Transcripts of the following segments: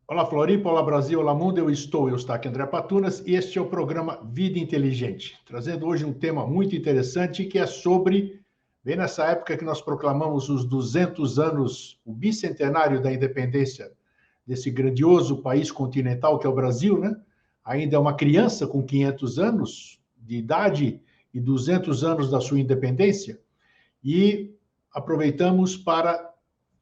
Olá, Floripa, olá, Brasil, olá, mundo, eu estou aqui, André Patunas, e este é o programa Vida Inteligente, trazendo hoje um tema muito interessante que é sobre, bem nessa época que nós proclamamos os 200 anos, o bicentenário da independência desse grandioso país continental que é o Brasil, né? Ainda é uma criança com 500 anos de idade e 200 anos da sua independência, e aproveitamos para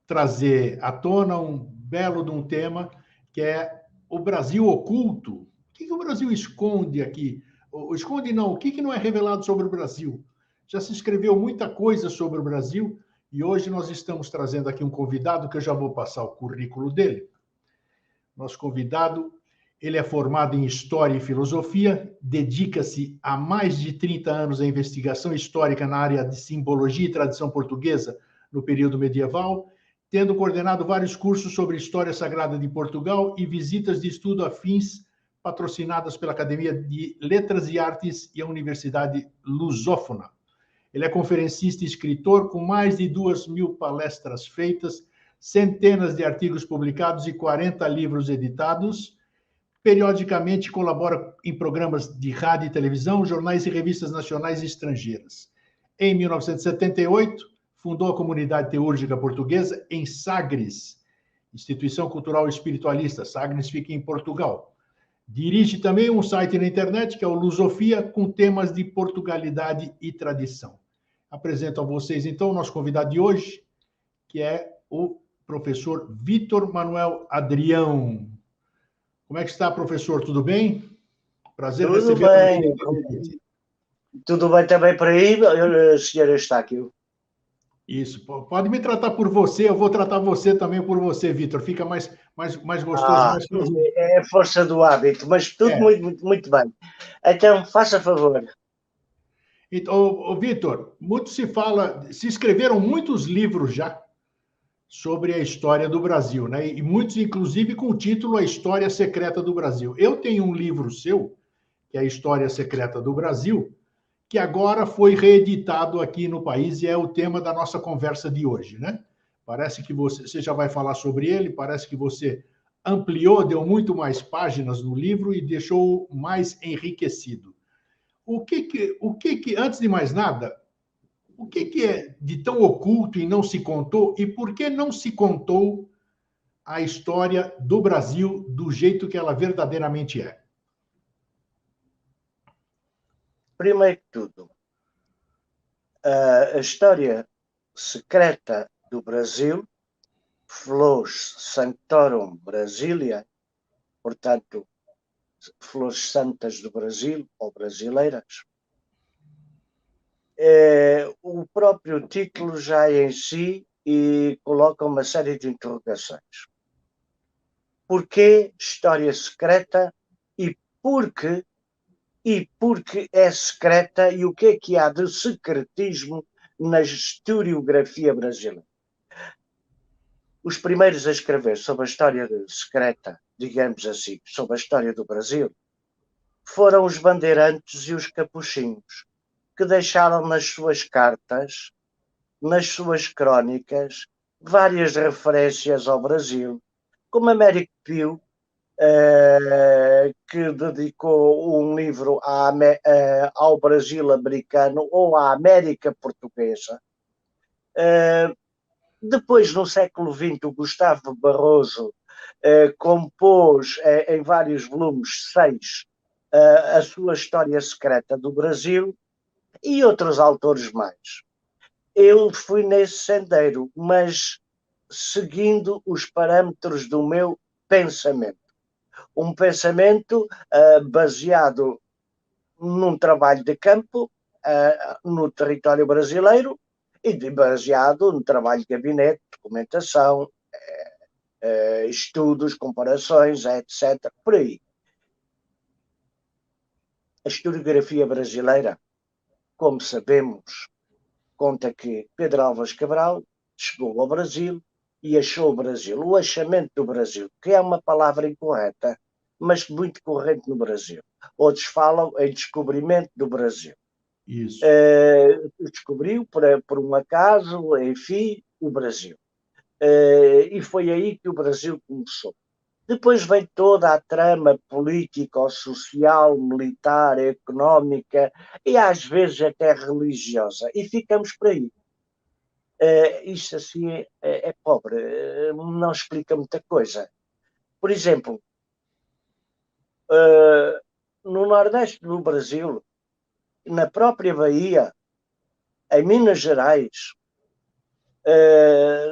trazer à tona um belo de um tema que é o Brasil oculto. O que o Brasil esconde aqui? Esconde não, o que não é revelado sobre o Brasil? Já se escreveu muita coisa sobre o Brasil e hoje nós estamos trazendo aqui um convidado que eu já vou passar o currículo dele. Nosso convidado, ele é formado em História e Filosofia, dedica-se há mais de 30 anos à investigação histórica na área de simbologia e tradição portuguesa no período medieval, tendo coordenado vários cursos sobre História Sagrada de Portugal e visitas de estudo afins patrocinadas pela Academia de Letras e Artes e a Universidade Lusófona. Ele é conferencista e escritor com mais de 2.000 palestras feitas, centenas de artigos publicados e 40 livros editados. Periodicamente colabora em programas de rádio e televisão, jornais e revistas nacionais e estrangeiras. Em 1978, fundou a Comunidade Teúrgica Portuguesa em Sagres, instituição cultural espiritualista. Sagres fica em Portugal. Dirige também um site na internet, que é o Lusofia, com temas de Portugalidade e tradição. Apresento a vocês, então, o nosso convidado de hoje, que é o professor Vítor Manuel Adrião. Como é que está, professor? Tudo bem? Prazer Tudo recebê-lo. bem. Tudo bem também por aí, senhor Eustáquio? Isso, pode me tratar por você, eu vou tratar você também por você, Vitor. Fica mais gostoso, mais fácil. É a força do hábito, mas tudo muito bem. Então, faça favor. Então, Vitor, muito se fala, se escreveram muitos livros já sobre a história do Brasil, né? E muitos, inclusive, com o título A História Secreta do Brasil. Eu tenho um livro seu, que é A História Secreta do Brasil, que agora foi reeditado aqui no país e é o tema da nossa conversa de hoje, né? Parece que você já vai falar sobre ele, parece que você ampliou, deu muito mais páginas no livro e deixou mais enriquecido. Antes de mais nada, o que é de tão oculto e não se contou e por que não se contou a história do Brasil do jeito que ela verdadeiramente é? Primeiro que tudo, a história secreta do Brasil, Flores Sanctorum Brasilia, portanto, Flores Santas do Brasil, ou brasileiras, o próprio título já em si e coloca uma série de interrogações. Porquê história secreta e porque é secreta e o que há de secretismo na historiografia brasileira? Os primeiros a escrever sobre a história secreta, digamos assim, sobre a história do Brasil, foram os bandeirantes e os capuchinhos, que deixaram nas suas cartas, nas suas crónicas, várias referências ao Brasil, como Américo Pio, que dedicou um livro ao Brasil americano ou à América portuguesa. Depois, no século XX, o Gustavo Barroso compôs em vários volumes, 6, a sua história secreta do Brasil e outros autores mais. Eu fui nesse sendeiro, mas seguindo os parâmetros do meu pensamento. Um pensamento baseado num trabalho de campo no território brasileiro e baseado no trabalho de gabinete, documentação, estudos, comparações, etc. Por aí. A historiografia brasileira, como sabemos, conta que Pedro Álvares Cabral chegou ao Brasil e achou o Brasil, o achamento do Brasil, que é uma palavra incorreta, mas muito corrente no Brasil. Outros falam em descobrimento do Brasil. Isso. Descobriu, por um acaso, enfim, o Brasil. E foi aí que o Brasil começou. Depois vem toda a trama política, social, militar, económica e às vezes até religiosa. E ficamos por aí. Isto assim é pobre, não explica muita coisa. Por exemplo, no Nordeste do Brasil, na própria Bahia, em Minas Gerais,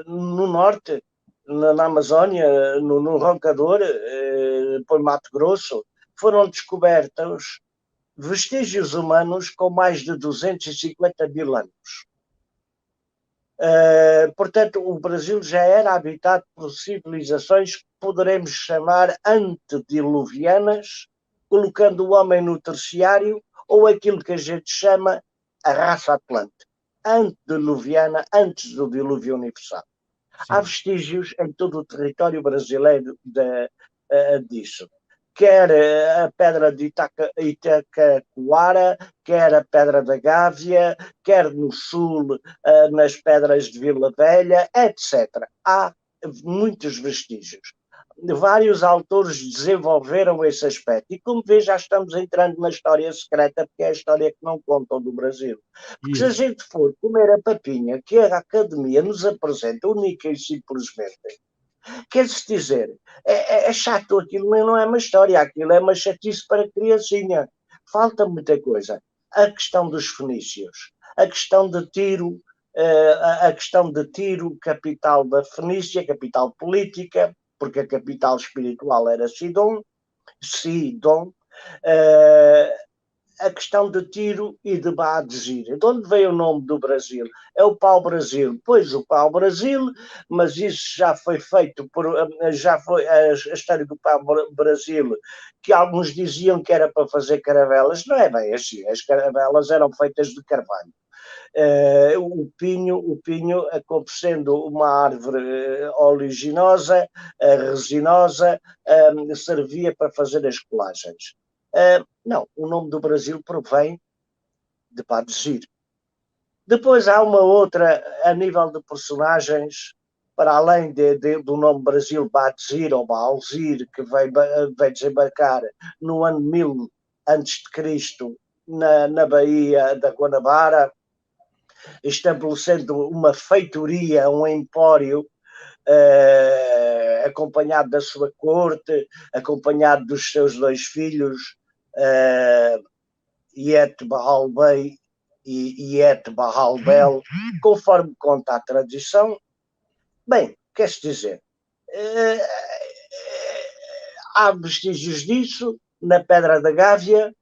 no Norte, na Amazónia, no Roncador, por Mato Grosso, foram descobertos vestígios humanos com mais de 250 mil anos. Portanto, o Brasil já era habitado por civilizações que poderemos chamar antediluvianas, colocando o homem no terciário, ou aquilo que a gente chama a raça atlante, antediluviana, antes do dilúvio universal. Sim. Há vestígios em todo o território brasileiro disso. Quer a pedra de Itacacoara, quer a pedra da Gávea, quer no sul, nas pedras de Vila Velha, etc. Há muitos vestígios. Vários autores desenvolveram esse aspecto. E como vê, já estamos entrando na história secreta, porque é a história que não contam do Brasil. Porque se a gente for comer a papinha que a Academia nos apresenta única e simplesmente, quer dizer, é chato, aquilo não é uma história, aquilo é uma chatice para criancinha. Falta muita coisa. A questão dos fenícios, a questão de Tiro, capital da Fenícia, capital política, porque a capital espiritual era Sidon, a questão de Tiro e de Badzir. De onde veio o nome do Brasil? É o pau-brasil. Pois, o pau-brasil, mas isso já foi feito já foi a história do pau-brasil, que alguns diziam que era para fazer caravelas. Não é bem assim. As caravelas eram feitas de carvalho. O pinho como sendo uma árvore oliginosa, resinosa, servia para fazer as colagens. Não, o nome do Brasil provém de Badzir. Depois há uma outra, a nível de personagens, para além do nome Brasil, Badzir ou Baalzir, que veio desembarcar no ano 1000 a.C. na Baía da Guanabara, estabelecendo uma feitoria, um empório, acompanhado da sua corte, acompanhado dos seus 2 filhos, Iet Bahal Bey e Iet Bahal Bel, conforme conta a tradição. Bem, quer-se dizer, há vestígios disso na Pedra da Gávea,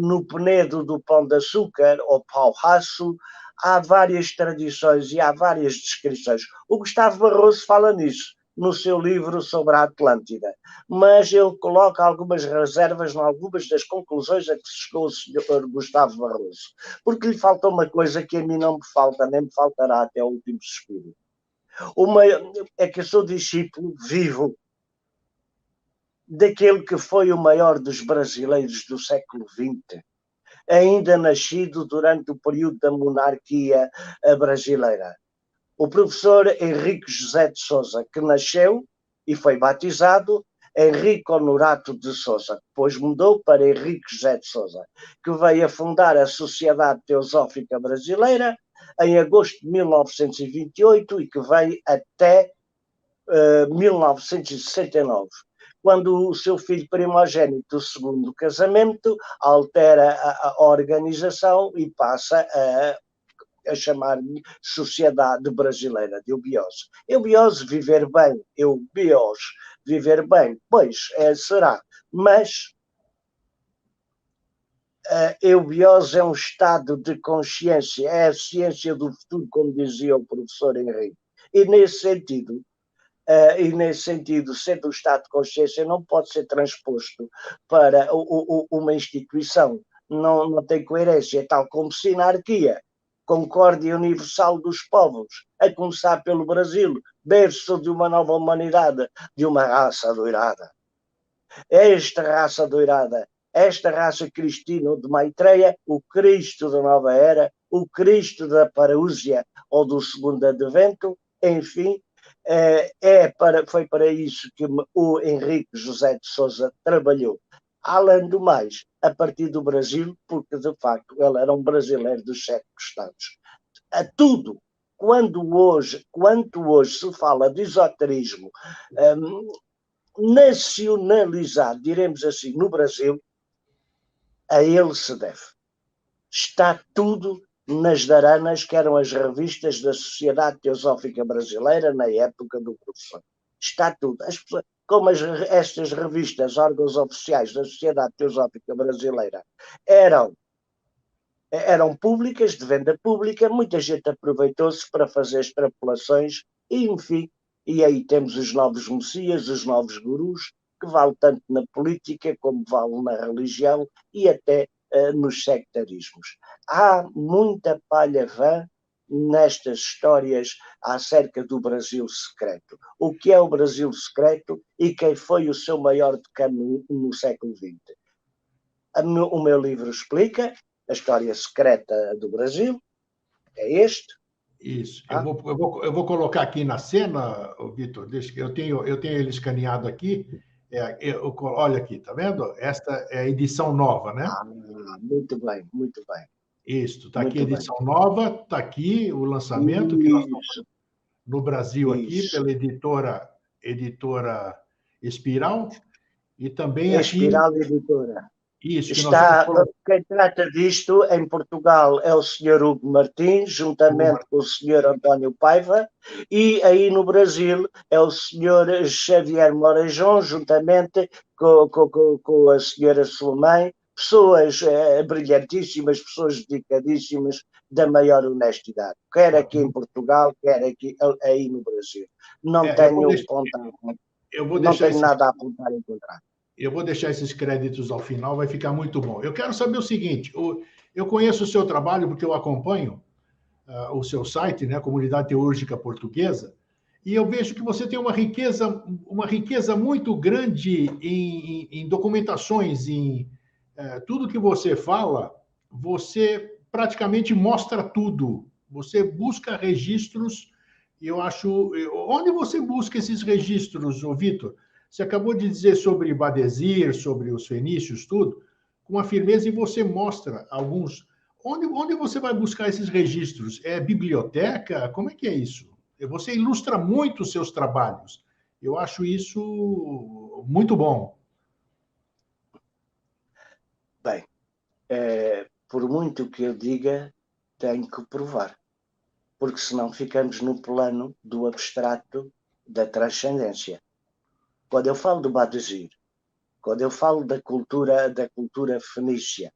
no Penedo do Pão de Açúcar, ou pau-raço. Há várias tradições e há várias descrições. O Gustavo Barroso fala nisso no seu livro sobre a Atlântida, mas ele coloca algumas reservas em algumas das conclusões a que chegou o senhor Gustavo Barroso, porque lhe falta uma coisa que a mim não me falta, nem me faltará até o último suspiro. É que eu sou discípulo vivo daquele que foi o maior dos brasileiros do século XX, ainda nascido durante o período da monarquia brasileira. O professor Henrique José de Sousa, que nasceu e foi batizado Henrique Honorato de Sousa, depois mudou para Henrique José de Sousa, que veio a fundar a Sociedade Teosófica Brasileira em agosto de 1928 e que veio até 1969. Quando o seu filho primogênito do segundo casamento altera a organização e passa a chamar-me Sociedade Brasileira de Eubiose. Eubiose, viver bem. Eubiose, viver bem. Pois, será. Mas eubiose é um estado de consciência, é a ciência do futuro, como dizia o professor Henrique. E nesse sentido, sendo o estado de consciência, não pode ser transposto para uma instituição. Não tem coerência, tal como sinarquia. Concórdia universal dos povos, a começar pelo Brasil, berço de uma nova humanidade, de uma raça doirada. Esta raça doirada, esta raça cristina de Maitreya, o Cristo da nova era, o Cristo da parúzia ou do segundo advento, enfim, Foi para isso que o Henrique José de Sousa trabalhou. Além do mais, a partir do Brasil, porque de facto ele era um brasileiro dos 7 estados. A tudo, quanto hoje se fala de esoterismo nacionalizado, diremos assim, no Brasil, a ele se deve. Está tudo nas daranas, que eram as revistas da Sociedade Teosófica Brasileira, na época do professor. Está tudo. Como estas revistas, órgãos oficiais da Sociedade Teosófica Brasileira, eram públicas, de venda pública, muita gente aproveitou-se para fazer extrapolações, e enfim, e aí temos os novos messias, os novos gurus, que vale tanto na política como vale na religião e até nos sectarismos. Há muita palha vã nestas histórias acerca do Brasil secreto. O que é o Brasil secreto e quem foi o seu maior decano no século XX? O meu livro explica a história secreta do Brasil, é este. Isso. Eu vou colocar aqui na cena, Vitor, eu tenho ele escaneado aqui. Olha aqui, tá vendo? Esta é a edição nova, né? Muito bem, muito bem. Isso, está aqui a edição nova, está aqui o lançamento que nós estamos no Brasil aqui, pela editora Espiral, e também Espiral Editora. Isso, que quem trata disto em Portugal é o Sr. Hugo Martins, juntamente com o Sr. António Paiva, e aí no Brasil é o Sr. Xavier Morejon, juntamente com a Sra. Solomém, pessoas brilhantíssimas, pessoas dedicadíssimas, da maior honestidade, quer aqui em Portugal, quer aqui aí no Brasil. Não tenho nada a apontar em contrário. Eu vou deixar esses créditos ao final, vai ficar muito bom. Eu quero saber o seguinte, eu conheço o seu trabalho porque eu acompanho o seu site, né, Comunidade Teúrgica Portuguesa, e eu vejo que você tem uma riqueza muito grande em documentações, em tudo que você fala, você praticamente mostra tudo. Você busca registros, e eu acho... Onde você busca esses registros, Vitor? Você acabou de dizer sobre Badesir, sobre os fenícios, tudo, com uma firmeza, e você mostra alguns. Onde você vai buscar esses registros? É biblioteca? Como é que é isso? Você ilustra muito os seus trabalhos. Eu acho isso muito bom. Bem, por muito que eu diga, tenho que provar. Porque senão ficamos no plano do abstrato da transcendência. Quando eu falo do Badesir, quando eu falo da cultura fenícia,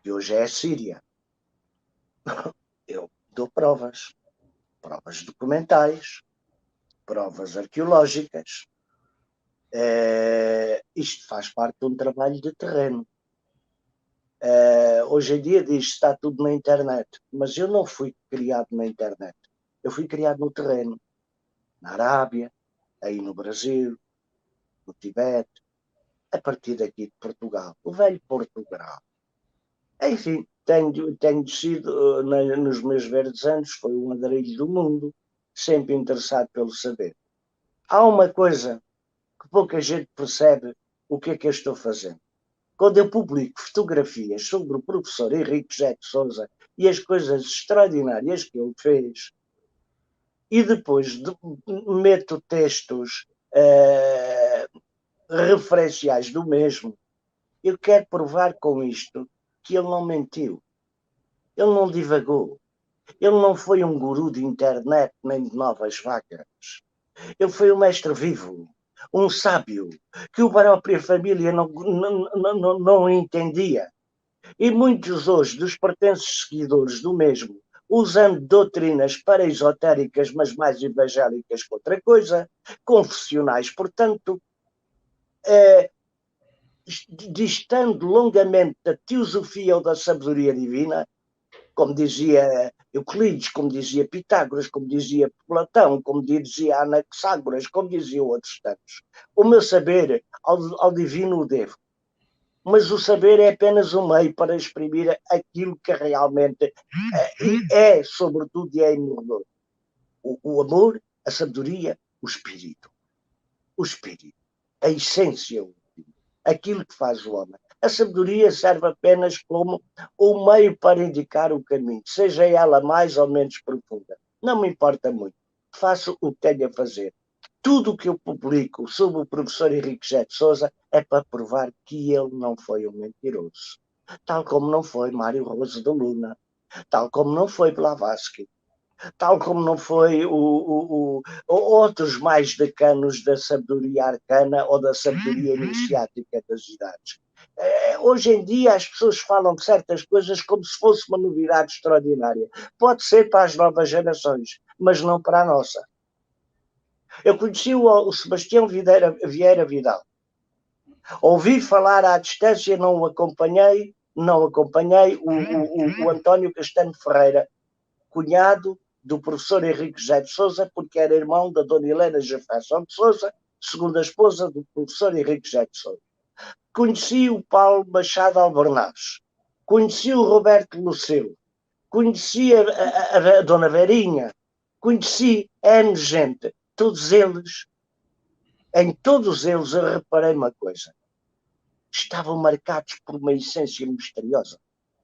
que hoje é a Síria, eu dou provas documentais, provas arqueológicas. Isto faz parte de um trabalho de terreno. Hoje em dia diz que está tudo na internet, mas eu não fui criado na internet. Eu fui criado no terreno, na Arábia, aí no Brasil, no Tibete, a partir daqui de Portugal, o velho Portugal. Enfim, tenho sido, nos meus verdes anos, foi um andarilho do mundo, sempre interessado pelo saber. Há uma coisa que pouca gente percebe, o que é que eu estou fazendo. Quando eu publico fotografias sobre o professor Henrique José de Sousa e as coisas extraordinárias que ele fez, e depois meto textos referenciais do mesmo, eu quero provar com isto que ele não mentiu, ele não divagou, ele não foi um guru de internet nem de novas vacas, ele foi um mestre vivo, um sábio, que a própria família não entendia. E muitos hoje dos pertences seguidores do mesmo, usando doutrinas para-esotéricas, mas mais evangélicas que outra coisa, confessionais, portanto, distando longamente da teosofia ou da sabedoria divina, como dizia Euclides, como dizia Pitágoras, como dizia Platão, como dizia Anaxágoras, como diziam outros tantos. O meu saber ao divino o devo. Mas o saber é apenas um meio para exprimir aquilo que realmente sobretudo, é inovador. O amor, a sabedoria, O espírito. O espírito. A essência última. Aquilo que faz o homem. A sabedoria serve apenas como um meio para indicar o caminho, seja ela mais ou menos profunda. Não me importa muito. Faço o que tenho a fazer. Tudo o que eu publico sobre o professor Henrique José de Sousa é para provar que ele não foi um mentiroso. Tal como não foi Mário Rose de Luna, tal como não foi Blavatsky, tal como não foi outros mais decanos da sabedoria arcana ou da sabedoria iniciática das idades. Hoje em dia as pessoas falam de certas coisas como se fosse uma novidade extraordinária. Pode ser para as novas gerações, mas não para a nossa. Eu conheci o Sebastião Vieira Vidal. Ouvi falar à distância, não o acompanhei o António Castanho Ferreira, cunhado do professor Henrique José de Sousa, porque era irmão da dona Helena Jefferson de Sousa, segunda esposa do professor Henrique José de Sousa. Conheci o Paulo Machado Albornoz, conheci o Roberto Luceu, conheci a dona Verinha, conheci N gente, todos eles, em todos eles eu reparei uma coisa, estavam marcados por uma essência misteriosa,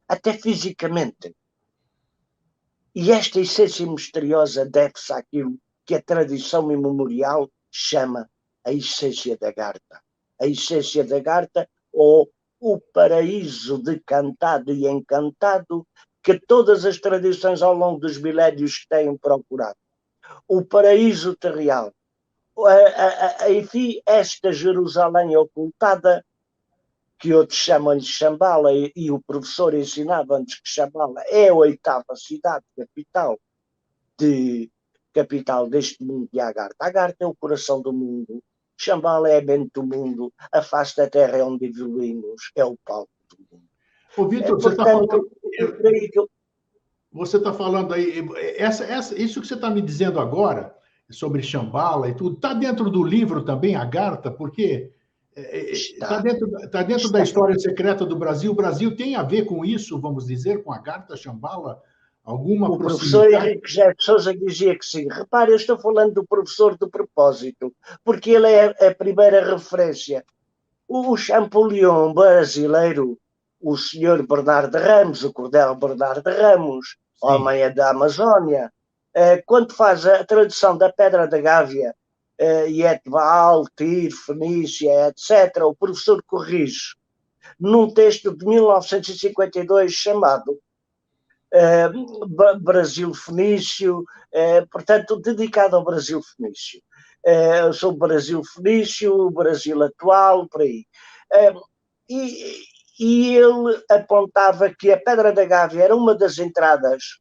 até fisicamente. E esta essência misteriosa deve-se àquilo que a tradição imemorial chama a essência da Garta. A essência da Garta, ou o paraíso decantado e encantado que todas as tradições ao longo dos milénios têm procurado. O paraíso terreal. Enfim, esta Jerusalém ocultada, que outros chamam-lhe Shambhala, e o professor ensinava-nos que Shambhala é a 8ª cidade capital deste mundo de Agartha. Agartha é o coração do mundo, Shambhala é a mente do mundo, a face da terra é onde evoluímos, é o palco do mundo. Ô, Vitor, você está falando aí, isso que você está me dizendo agora, sobre Shambhala e tudo, está dentro do livro também, Agartha, porque está dentro da história secreta do Brasil. O Brasil tem a ver com isso, vamos dizer, com Agartha, Shambhala? Alguma o professor Henrique José de Sousa dizia que sim. Repare, eu estou falando do professor de propósito, porque ele é a primeira referência. O Champollion brasileiro, o senhor Bernardo Ramos, o Cordel Bernardo Ramos, homem da Amazónia, quando faz a tradução da Pedra da Gávea, Yetbaal, Tir, Fenícia, etc., o professor corrige num texto de 1952 chamado Brasil Fenício, portanto, dedicado ao Brasil Fenício. Sobre o Brasil Fenício, o Brasil atual, por aí. E ele apontava que a Pedra da Gávea era uma das entradas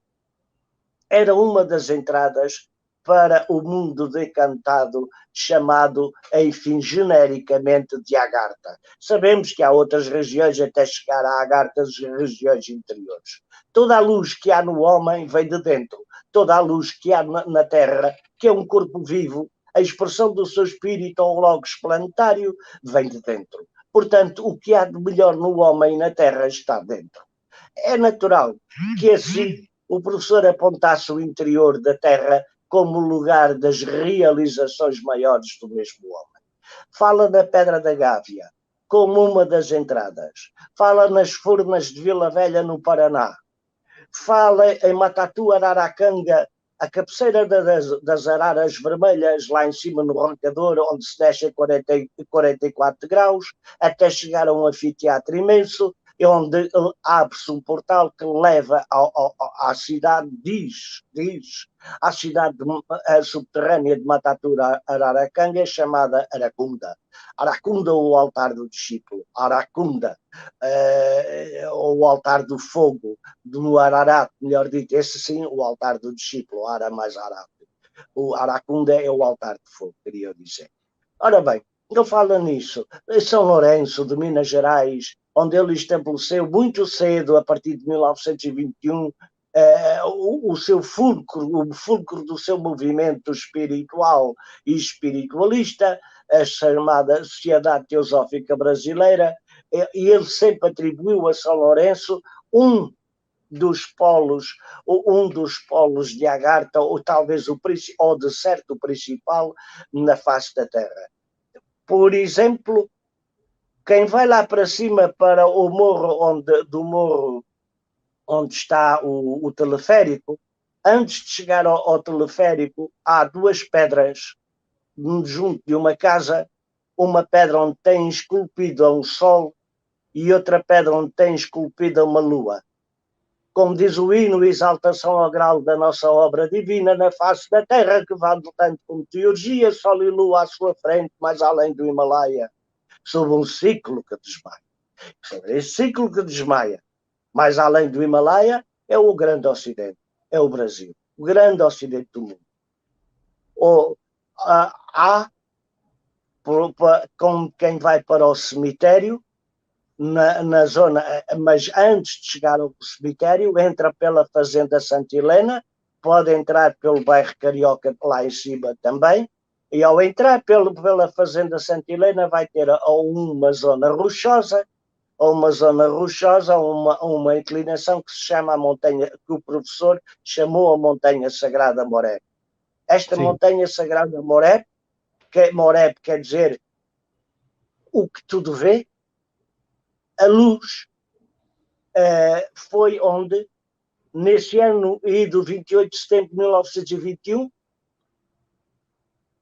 para o mundo decantado, chamado, enfim, genericamente de Agartha. Sabemos que há outras regiões até chegar a Agartha, as regiões interiores. Toda a luz que há no homem vem de dentro. Toda a luz que há na Terra, que é um corpo vivo, a expressão do seu espírito ou logos planetário, vem de dentro. Portanto, o que há de melhor no homem e na Terra está dentro. É natural que assim o professor apontasse o interior da Terra como lugar das realizações maiores do mesmo homem. Fala da Pedra da Gávea como uma das entradas. Fala nas Furnas de Vila Velha, no Paraná. Fala em Matatu, Araracanga, a cabeceira das Araras Vermelhas, lá em cima no Roncador, onde se desce a 44 graus, até chegar a um anfiteatro imenso, onde abre-se um portal que leva à cidade, à cidade subterrânea de Matatura, Araracanga, chamada Aracunda. Aracunda, o altar do discípulo. Aracunda, o altar do fogo, do Ararat, melhor dito. Esse sim, o altar do discípulo, Ara mais Ararat. O Aracunda é o altar de fogo, queria dizer. Ora bem, ele fala nisso. São Lourenço, de Minas Gerais, onde ele estabeleceu muito cedo, a partir de 1921, o seu fulcro, o fulcro do seu movimento espiritual e espiritualista, a chamada Sociedade Teosófica Brasileira, e ele sempre atribuiu a São Lourenço um dos polos, um dos polos de Agartha, ou talvez o deserto principal na face da Terra. Por exemplo, quem vai lá para cima para o morro do morro onde está o teleférico, antes de chegar ao teleférico, há duas pedras junto de uma casa, uma pedra onde tem esculpido um sol e outra pedra onde tem esculpida uma lua. Como diz o hino, exaltação ao grau da nossa obra divina na face da terra, que vale tanto como teurgia, sol e lua à sua frente, mais além do Himalaia, sob um ciclo que desmaia. Sobre esse ciclo que desmaia, mais além do Himalaia, é o grande ocidente, é o Brasil, o grande ocidente do mundo. Há, como quem vai para o cemitério, na zona, mas antes de chegar ao cemitério, entra pela Fazenda Santa Helena, pode entrar pelo bairro Carioca lá em cima também, e ao entrar pela Fazenda Santa Helena vai ter uma zona rochosa, uma inclinação que se chama a montanha, que o professor chamou a Montanha Sagrada Moré. Esta Sim. Montanha Sagrada Moré quer dizer o que tudo vê, a luz, foi onde, nesse ano e do 28 de setembro de 1921,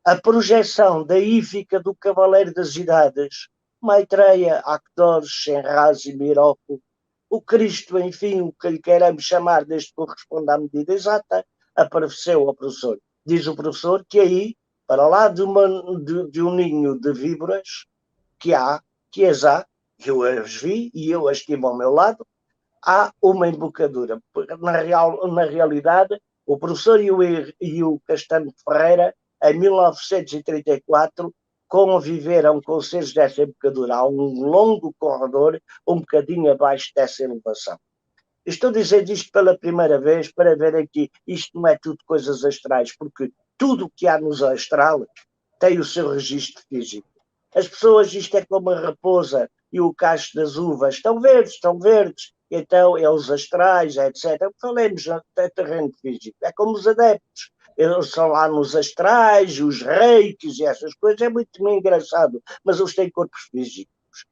a projeção da Ífica do Cavaleiro das Idades, Maitreya, Akdor, Shenraz e Miroco, o Cristo, enfim, o que lhe queiramos chamar, desde que corresponda à medida exata, apareceu ao professor. Diz o professor que aí, para lá de um ninho de víboras que há, eu as vi e eu as tive ao meu lado, há uma embocadura. Na realidade, o professor e o Castano Ferreira, em 1934, conviveram com os seres dessa embocadura. Há um longo corredor, um bocadinho abaixo dessa elevação. Estou dizendo isto pela primeira vez para verem que isto não é tudo coisas astrais, porque tudo o que há nos astral tem o seu registro físico. As pessoas, isto é como a raposa e o cacho das uvas, estão verdes, então é os astrais, etc. Falemos até terreno físico, é como os adeptos, eles são lá nos astrais, os reikis e essas coisas, é muito engraçado, mas eles têm corpos físicos.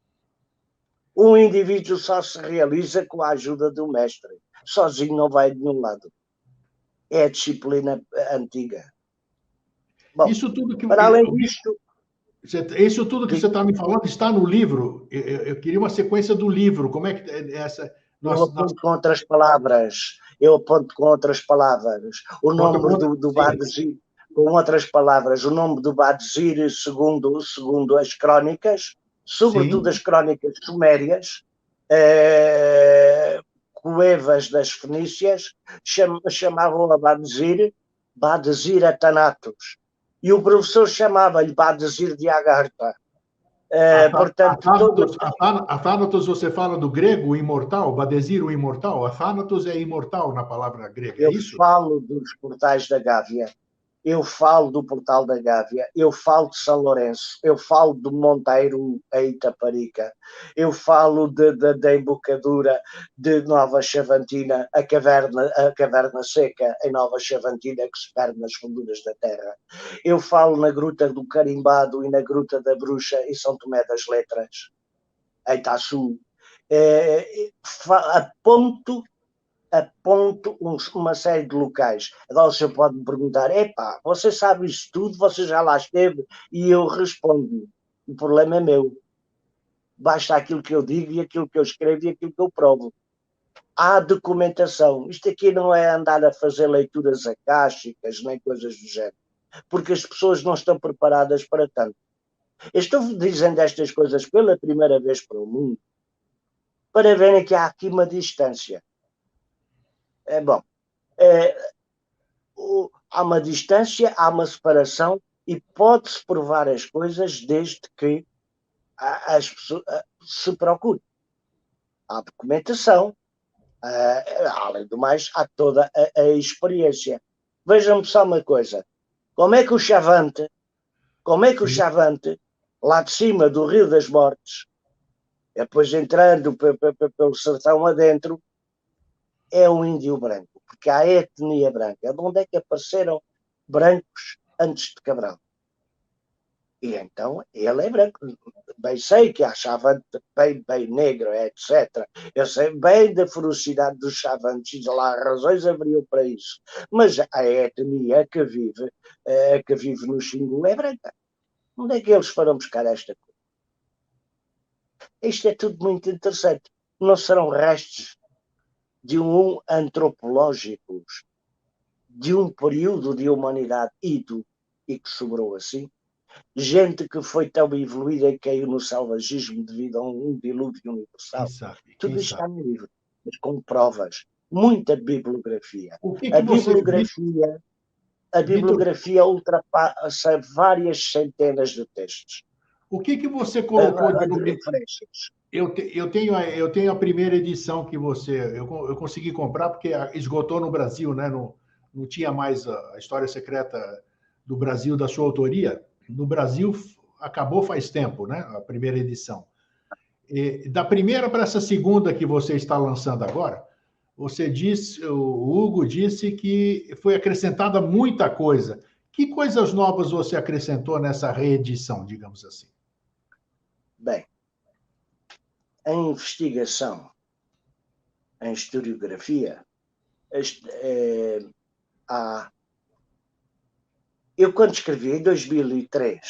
Um indivíduo só se realiza com a ajuda do mestre, sozinho não vai de nenhum lado. É a disciplina antiga. Bom, isso tudo que para além disto... Isso tudo que você está me falando está no livro. Eu queria uma sequência do livro. Como é que é essa? Eu aponto com outras palavras. O nome do Badezir, com outras palavras, o nome do Badezir, segundo as crónicas, sobretudo as crónicas sumérias, coevas das fenícias, chamavam a Badezir Athanatos. E o professor chamava-lhe Badezir de Agartha. Portanto, Athanatos, você fala do grego, o imortal, Badezir, o imortal. Athanatos é imortal na palavra grega, é isso? Eu falo dos portais da Gávea, eu falo do Portal da Gávea, eu falo de São Lourenço, eu falo do Monteiro a Itaparica, eu falo da embocadura de Nova Chavantina, a caverna seca em Nova Chavantina que se perde nas funduras da terra. Eu falo na Gruta do Carimbado e na Gruta da Bruxa em São Tomé das Letras, em Itaçu. Aponto uma série de locais. Agora o senhor pode me perguntar, você sabe isso tudo, você já lá esteve? E eu respondo, o problema é meu. Basta aquilo que eu digo e aquilo que eu escrevo e aquilo que eu provo. Há documentação. Isto aqui não é andar a fazer leituras acásticas, nem coisas do género, porque as pessoas não estão preparadas para tanto. Eu estou dizendo estas coisas pela primeira vez para o mundo, para verem que há aqui uma distância. Há uma distância, há uma separação e pode-se provar as coisas desde que as pessoas se procurem. Há documentação, além do mais, há toda a experiência. Vejam-me só uma coisa, como é que o Chavante, lá de cima do Rio das Mortes, depois entrando pelo sertão adentro, é o índio branco, porque há etnia branca. De onde é que apareceram brancos antes de Cabral? E então ele é branco. Bem sei que há Chavante bem negro, etc. Eu sei bem da ferocidade dos Chavantes, e lá razões haveriam para isso. Mas a etnia que vive no Xingu é branca. Onde é que eles foram buscar esta coisa? Isto é tudo muito interessante. Não serão restos de um antropológicos de um período de humanidade ido e que sobrou assim? Gente que foi tão evoluída e caiu no salvagismo devido a um dilúvio Quem universal. sabe? Quem Tudo isto sabe? está no livro, mas com provas, muita bibliografia. O que A que você, bibliografia, a Vitor, bibliografia ultrapassa várias centenas de textos, o que você colocou de de nome? referências. Eu tenho a primeira edição que eu consegui comprar porque esgotou no Brasil, né? Não tinha mais a História Secreta do Brasil da sua autoria. No Brasil acabou faz tempo, né? A primeira edição. E, da primeira para essa segunda que você está lançando agora, você disse, o Hugo disse que foi acrescentada muita coisa. Que coisas novas você acrescentou nessa reedição, digamos assim? Bem, a investigação em historiografia, há eu, quando escrevi em 2003,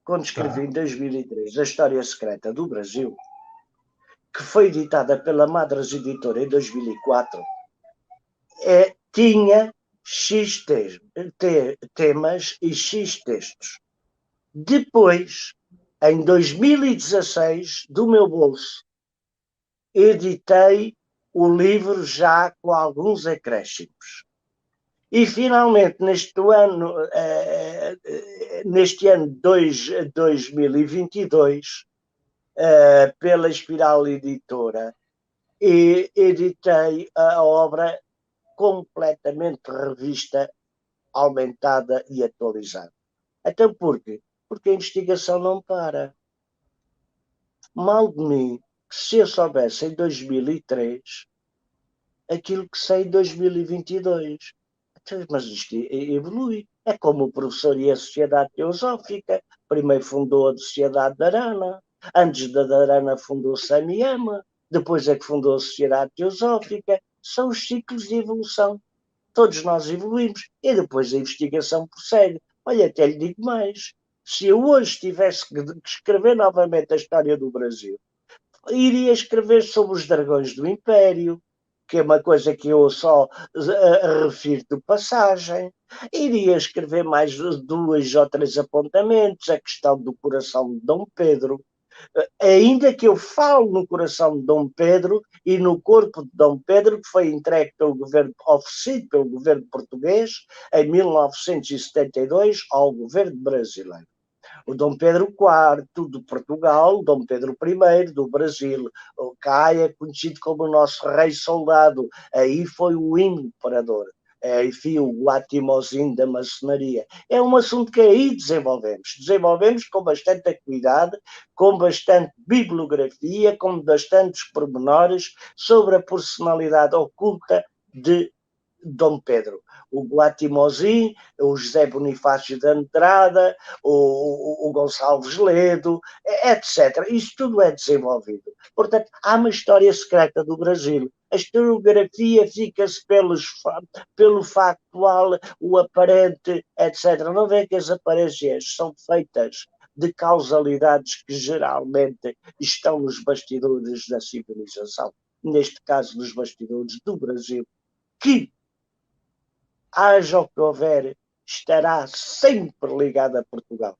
Tá, a História Secreta do Brasil, que foi editada pela Madras Editora em 2004, tinha X temas e X textos. Depois, em 2016, do meu bolso, editei o livro já com alguns acréscimos. E finalmente, neste ano 2022, pela Espiral Editora, e editei a obra completamente revista, aumentada e atualizada. Então, por quê? Porque a investigação não para. Mal de mim, se eu soubesse em 2003 aquilo que sei em 2022. Mas isto evolui. É como o professor e a Sociedade Teosófica. Primeiro fundou a Sociedade da Arana. Antes da Arana fundou Samiyama. Depois é que fundou a Sociedade Teosófica. São os ciclos de evolução. Todos nós evoluímos. E depois a investigação prossegue. Olha, até lhe digo mais. Se eu hoje tivesse que escrever novamente a história do Brasil, iria escrever sobre os dragões do Império, que é uma coisa que eu só refiro de passagem. Iria escrever mais dois ou três apontamentos, a questão do coração de Dom Pedro. Ainda que eu falo no coração de Dom Pedro e no corpo de Dom Pedro, que foi entregue pelo governo, oferecido pelo governo português em 1972 ao governo brasileiro. O Dom Pedro IV de Portugal, Dom Pedro I do Brasil, o Caia, conhecido como o nosso rei soldado, aí foi o imperador, enfim, o latimozinho da maçonaria. É um assunto que aí desenvolvemos com bastante cuidado, com bastante bibliografia, com bastantes pormenores sobre a personalidade oculta de Dom Pedro, o Guatimozin, o José Bonifácio de Andrada, o Gonçalves Ledo, etc. Isso tudo é desenvolvido. Portanto, há uma história secreta do Brasil. A historiografia fica-se pelo factual, o aparente, etc. Não vê que as aparências são feitas de causalidades que geralmente estão nos bastidores da civilização. Neste caso, nos bastidores do Brasil, que haja o que houver, estará sempre ligado a Portugal.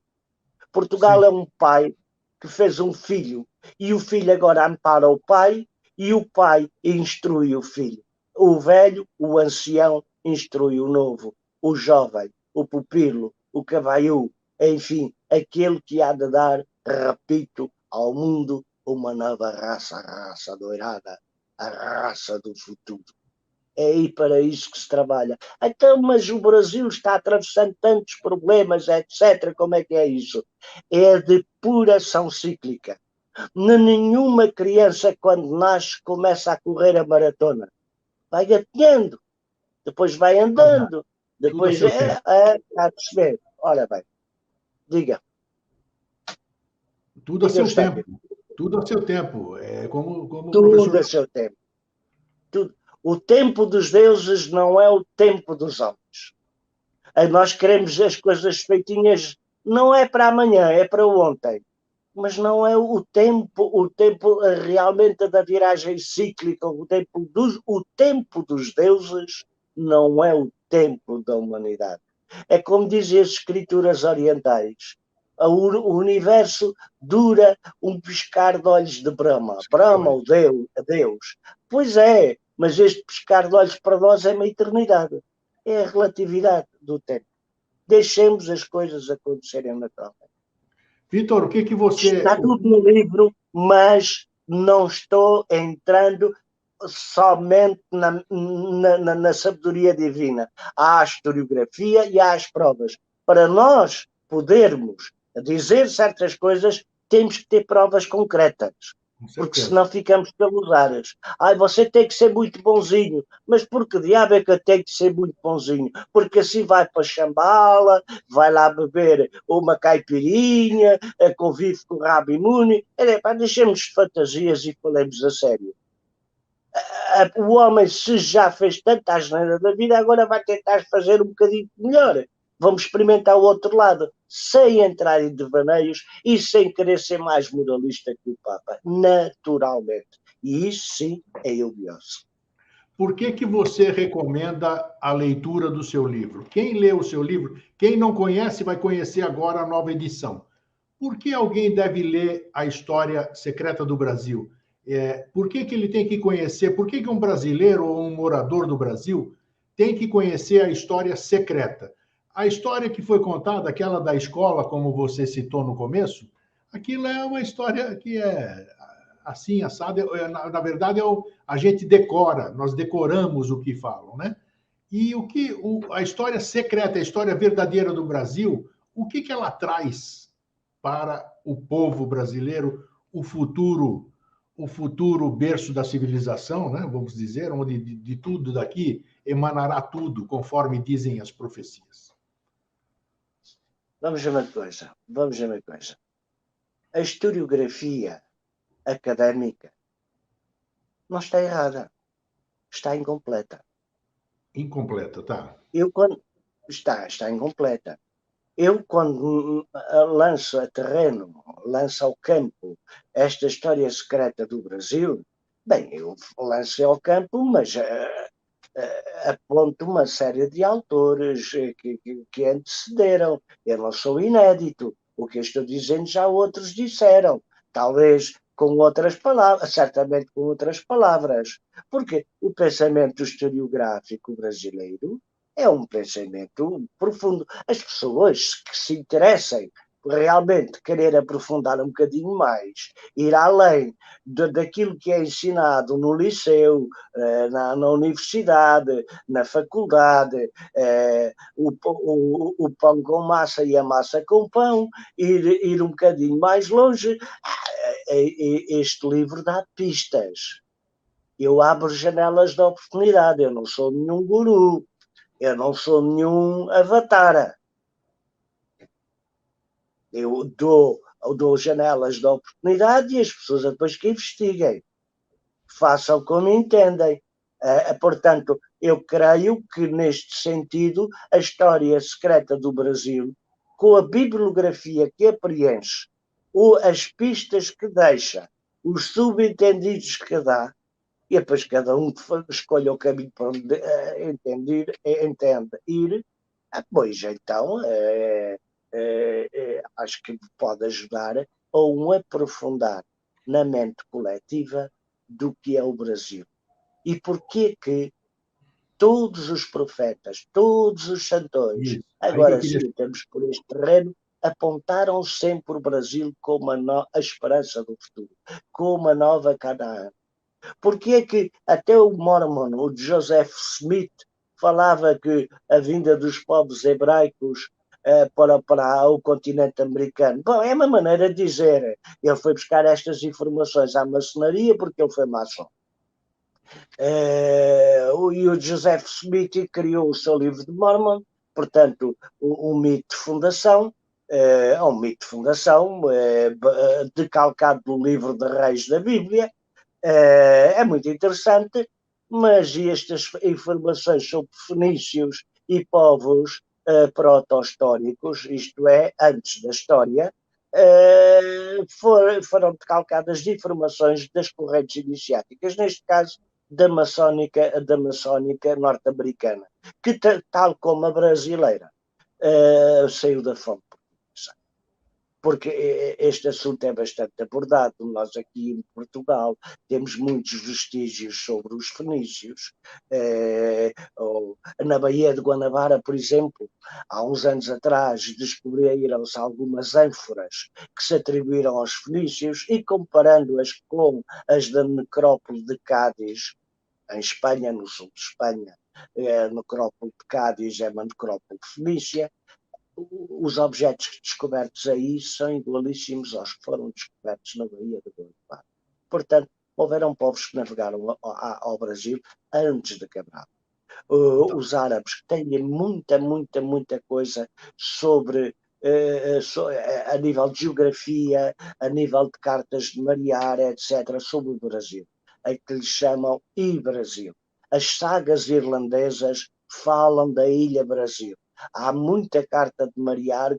Portugal sim. é um pai que fez um filho e o filho agora ampara o pai e o pai instrui o filho. O velho, o ancião, instrui o novo, o jovem, o pupilo, o cavaiú, enfim, aquele que há de dar, repito, ao mundo uma nova raça, a raça doirada, a raça do futuro. É aí para isso que se trabalha. Então, mas o Brasil está atravessando tantos problemas, etc. Como é que é isso? É de pura ação cíclica. Nenhuma criança, quando nasce, começa a correr a maratona. vai gatinhando, depois vai andando, Tudo a depois seu tempo. está a perceber. Ora bem, diga, Tudo a diga, seu tempo. Eustáquio, Tudo a seu tempo. É como o tudo professor. a seu tempo. Tudo. O tempo dos deuses não é o tempo dos homens. Nós queremos as coisas feitinhas, não é para amanhã, é para ontem. Mas não é o tempo realmente da viragem cíclica, o tempo dos deuses não é o tempo da humanidade. É como dizem as escrituras orientais, o universo dura um piscar de olhos de Brahma. Brahma, o Deus, a Deus. Pois é, mas este piscar de olhos para nós é uma eternidade. É a relatividade do tempo. Deixemos as coisas acontecerem naturalmente. Vitor, o que que você. Está tudo no livro, mas não estou entrando somente na sabedoria divina. Há a historiografia e há as provas. Para nós podermos dizer certas coisas, temos que ter provas concretas. Com Porque certeza. senão ficamos pelos ares. Ai, você tem que ser muito bonzinho. Mas por que diabo é que eu tenho que ser muito bonzinho? Porque assim vai para Chambala, vai lá beber uma caipirinha, convive com o Rabi Muni. Deixemos de fantasias e falemos a sério. O homem, se já fez tanta asneira da vida, agora vai tentar fazer um bocadinho melhor. Vamos experimentar o outro lado, sem entrar em devaneios e sem querer ser mais moralista que o Papa, naturalmente. E isso sim é ilioso. Por que que você recomenda a leitura do seu livro? Quem lê o seu livro, quem não conhece, vai conhecer agora a nova edição. Por que alguém deve ler a história secreta do Brasil? Por que que ele tem que conhecer? Por que que um brasileiro ou um morador do Brasil tem que conhecer a história secreta? A história que foi contada, aquela da escola, como você citou no começo, aquilo é uma história que é assim, assada. Na verdade, a gente decora, nós decoramos o que falam, né? E a história secreta, a história verdadeira do Brasil, o que que ela traz para o povo brasileiro, o futuro berço da civilização, né? Vamos dizer, onde de tudo daqui emanará tudo, conforme dizem as profecias. Vamos ver uma coisa. Vamos ver uma coisa. A historiografia académica não está errada. Está incompleta. Incompleta, tá? Quando está incompleta. Eu, quando lanço a terreno, lanço ao campo esta história secreta do Brasil, bem, eu lanço ao campo, mas aponto uma série de autores que antecederam. Eu não sou inédito. O que eu estou dizendo já outros disseram. Talvez com outras palavras, certamente com outras palavras. Porque o pensamento historiográfico brasileiro é um pensamento profundo. As pessoas que se interessem realmente querer aprofundar um bocadinho mais, ir além daquilo que é ensinado no liceu, na universidade, na faculdade, o pão com massa e a massa com pão, ir um bocadinho mais longe. Este livro dá pistas. Eu abro janelas de oportunidade, eu não sou nenhum guru, eu não sou nenhum avatar. Eu dou janelas de oportunidade e as pessoas depois que investiguem. Façam como entendem. Portanto, eu creio que neste sentido a história secreta do Brasil, com a bibliografia que a preenche, as pistas que deixa, os subentendidos que dá, e depois cada um escolhe o caminho para onde entende ir, pois então acho que pode ajudar a um aprofundar na mente coletiva do que é o Brasil. E porquê que todos os profetas, todos os santões, Isso. Aí que eu agora queria. sim, estamos por este terreno, apontaram sempre o Brasil como a esperança do futuro, como a nova Canaã. Porquê que até o Mormon, o Joseph Smith, falava que a vinda dos povos hebraicos para o continente americano? Bom, é uma maneira de dizer. Ele foi buscar estas informações à maçonaria porque ele foi maçom. E o Joseph Smith criou o seu livro de Mormon, portanto, um mito de fundação, um mito de fundação decalcado do livro de Reis da Bíblia. É muito interessante, mas estas informações sobre fenícios e povos proto-históricos, isto é, antes da história, foram decalcadas de informações das correntes iniciáticas, neste caso da maçónica norte-americana, que tal como a brasileira, saiu da fonte portuguesa. Porque este assunto é bastante abordado. Nós aqui em Portugal temos muitos vestígios sobre os fenícios. Na Baía de Guanabara, por exemplo, há uns anos atrás descobriram-se algumas ânforas que se atribuíram aos fenícios e comparando-as com as da necrópole de Cádiz, em Espanha, no sul de Espanha, a necrópole de Cádiz é uma necrópole fenícia. Os objetos descobertos aí são igualíssimos aos que foram descobertos na Baía de Guanabara. Portanto, houveram povos que navegaram ao Brasil antes de Cabral. Os árabes têm muita coisa sobre a nível de geografia, a nível de cartas de marear, etc., sobre o Brasil, em que lhes chamam I-Brasil. As sagas irlandesas falam da Ilha Brasil. Há muita carta de marear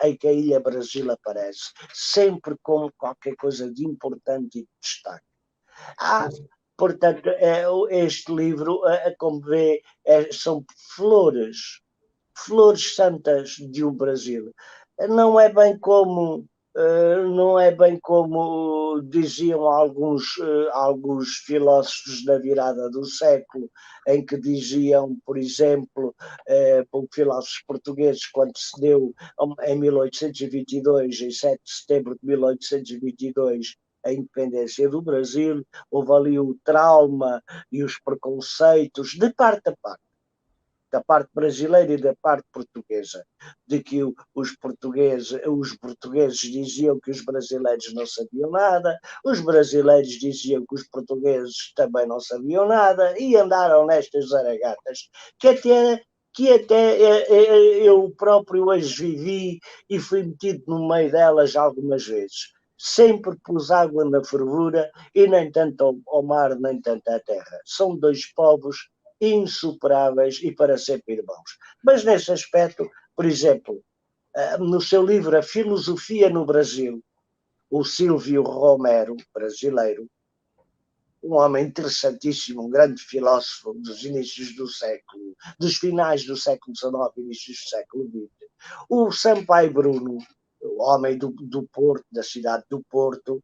em que a Ilha Brasil aparece, sempre como qualquer coisa de importante e de destaque. Portanto, este livro, como vê, são flores santas de um Brasil. Não é bem como diziam alguns filósofos da virada do século, em que diziam, por exemplo, filósofos portugueses, quando se deu em 1822, em 7 de setembro de 1822, a independência do Brasil, houve ali o trauma e os preconceitos, de parte a parte, da parte brasileira e da parte portuguesa, de que os portugueses diziam que os brasileiros não sabiam nada, os brasileiros diziam que os portugueses também não sabiam nada, e andaram nestas zaragatas, que até eu próprio as vivi e fui metido no meio delas algumas vezes. Sempre pus água na fervura e nem tanto ao mar, nem tanto à terra. São dois povos insuperáveis e para sempre irmãos. Mas nesse aspecto, por exemplo, no seu livro A Filosofia no Brasil, o Silvio Romero, brasileiro, um homem interessantíssimo, um grande filósofo dos inícios do século, dos finais do século XIX, inícios do século XX, o Sampaio Bruno, o homem do Porto, da cidade do Porto,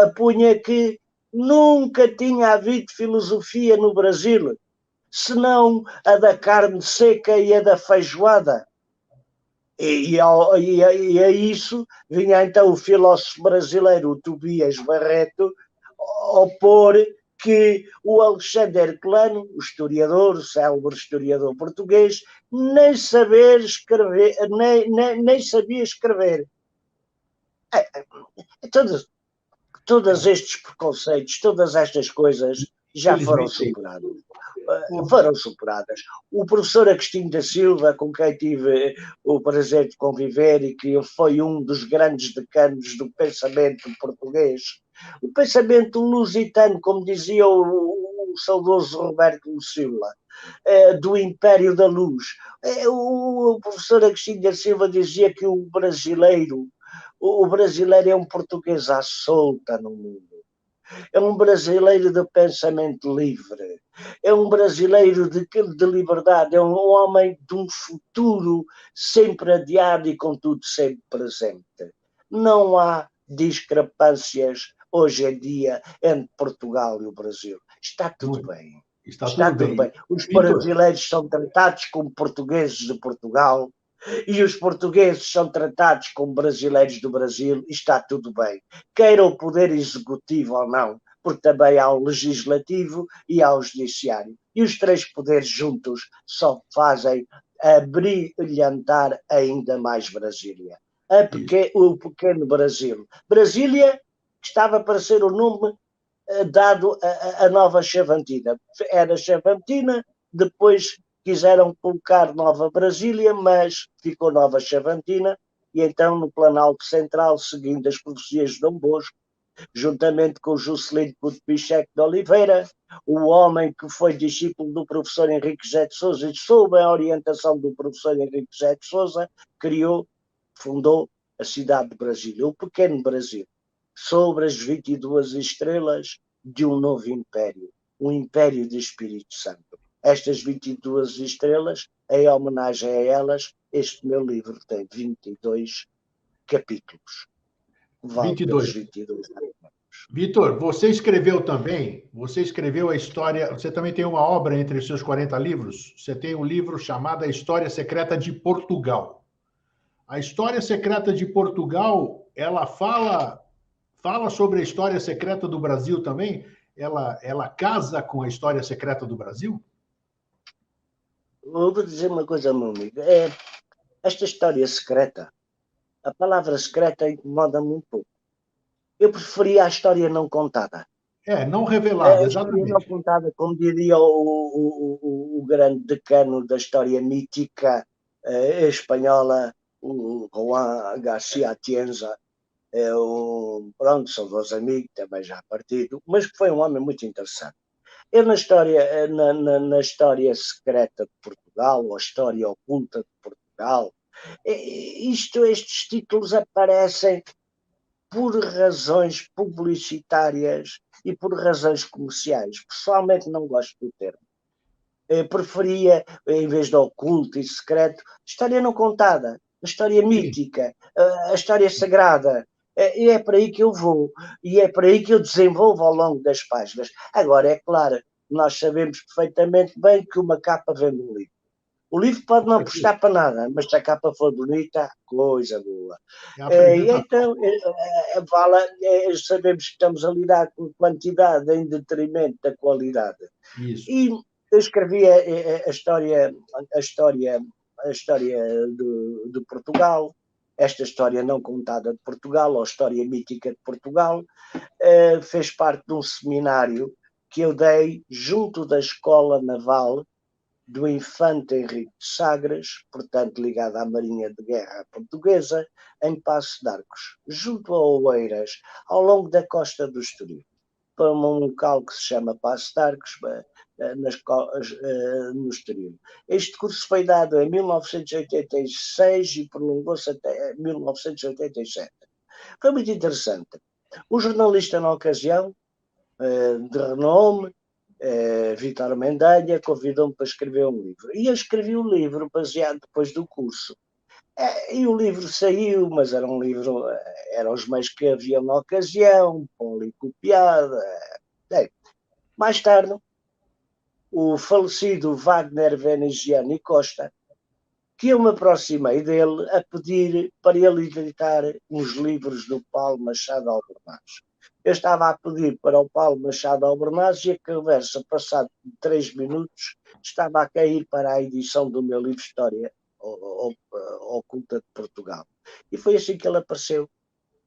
apunha que nunca tinha havido filosofia no Brasil, senão a da carne seca e a da feijoada. E a isso vinha então o filósofo brasileiro, o Tobias Barreto, opor que o Alexandre Herculano, o historiador, o célebre historiador português, nem sabia escrever. Todos estes preconceitos, todas estas coisas já foram superadas. O professor Agostinho da Silva, com quem tive o prazer de conviver e que foi um dos grandes decanos do pensamento português, o pensamento lusitano, como dizia o saudoso Roberto Lucila, do Império da Luz. O professor Agostinho da Silva dizia que o brasileiro é um português à solta no mundo. É um brasileiro de pensamento livre, é um brasileiro de liberdade, é um homem de um futuro sempre adiado e, contudo, sempre presente. Não há discrepâncias hoje em dia entre Portugal e o Brasil. Está tudo bem. Está tudo bem. Os brasileiros são tratados como portugueses de Portugal, e os portugueses são tratados como brasileiros do Brasil, e está tudo bem. Queira o poder executivo ou não, porque também há o legislativo e há o judiciário. E os três poderes juntos só fazem brilhantar ainda mais Brasília. O pequeno Brasil. Brasília estava para ser o nome dado a Nova Chavantina. Era Chavantina, depois quiseram colocar Nova Brasília, mas ficou Nova Chavantina, e então no Planalto Central, seguindo as profecias de Dom Bosco, juntamente com Juscelino Couto Picheque de Oliveira, o homem que foi discípulo do professor Henrique José de Sousa e sob a orientação do professor Henrique José de Sousa, fundou a cidade de Brasília, o pequeno Brasil, sobre as 22 estrelas de um novo império, um império de Espírito Santo. Estas 22 estrelas, em homenagem a elas, este meu livro tem 22 capítulos. Vale 22. 22 anos. Vitor, você escreveu a história, você também tem uma obra entre os seus 40 livros, você tem um livro chamado A História Secreta de Portugal. A História Secreta de Portugal, ela fala sobre a história secreta do Brasil também? Ela casa com a história secreta do Brasil? Vou dizer uma coisa, meu amigo. Esta história secreta, a palavra secreta incomoda-me um pouco. Eu preferia a história não contada. Não revelada, A história não exatamente. contada, como diria o grande decano da história mítica espanhola, o Juan García Atienza, pronto, são dois amigos, também já partido, mas que foi um homem muito interessante. Eu na história secreta de Portugal, ou a história oculta de Portugal, estes títulos aparecem por razões publicitárias e por razões comerciais. Pessoalmente não gosto do termo. Eu preferia, em vez de oculto e secreto, história não contada, a história mítica, a história sagrada. E é para aí que eu vou, e é para aí que eu desenvolvo ao longo das páginas. Agora, é claro, nós sabemos perfeitamente bem que uma capa vende um livro. O livro pode não prestar para nada, mas se a capa for bonita, coisa boa. E então, sabemos que estamos a lidar com quantidade em detrimento da qualidade. Isso. E eu escrevi a história de Portugal, esta história não contada de Portugal, ou história mítica de Portugal, fez parte de um seminário que eu dei junto da Escola Naval do Infante Henrique de Sagres, portanto ligado à Marinha de Guerra Portuguesa, em Paços de Arcos, junto a Oeiras, ao longo da costa do Estoril, para um local que se chama Paços de Arcos, no Estoril. Este curso foi dado em 1986 e prolongou-se até 1987. Foi muito interessante. O jornalista na ocasião, de renome, Vítor Mendanha, convidou-me para escrever um livro. E eu escrevi um livro baseado depois do curso. E o livro saiu, mas era um livro, eram os meios que havia na ocasião, policopiada. Mais tarde, o falecido Wagner Veneziani Costa, que eu me aproximei dele a pedir para ele editar uns livros do Paulo Machado Albernaz. Eu estava a pedir para o Paulo Machado Albernaz e a conversa, passado 3 minutos, estava a cair para a edição do meu livro História Oculta de Portugal. E foi assim que ele apareceu.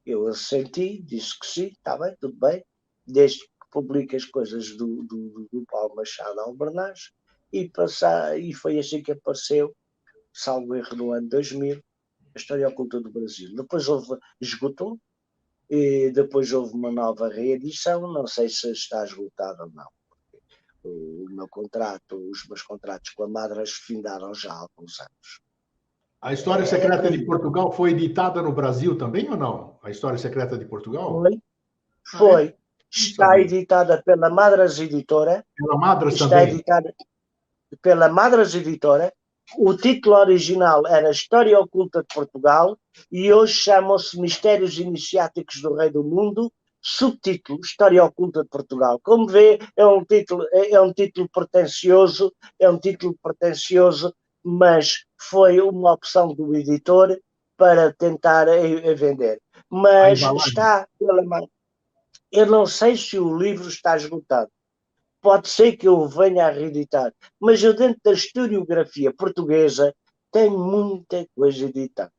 Eu assenti, disse que sim, está bem, tudo bem, desde que publique as coisas do Paulo Machado Albernaz, e foi assim que apareceu, salvo erro, no ano 2000, a História Oculta do Brasil. Depois esgotou, e depois houve uma nova reedição, não sei se está esgotado ou não. Os meus contratos com a Madras findaram já há alguns anos. A História Secreta de Portugal foi editada no Brasil também ou não? A História Secreta de Portugal? Foi. Está editada pela Madras Editora. Pela Madras está também? Editada pela Madras Editora. O título original era História Oculta de Portugal e hoje chamam-se Mistérios Iniciáticos do Rei do Mundo, subtítulo História Oculta de Portugal. Como vê, é um título pretencioso, mas foi uma opção do editor para tentar vender. Mas está pela mão. Eu não sei se o livro está esgotado. Pode ser que eu venha a reeditar, mas eu dentro da historiografia portuguesa tenho muita coisa editada.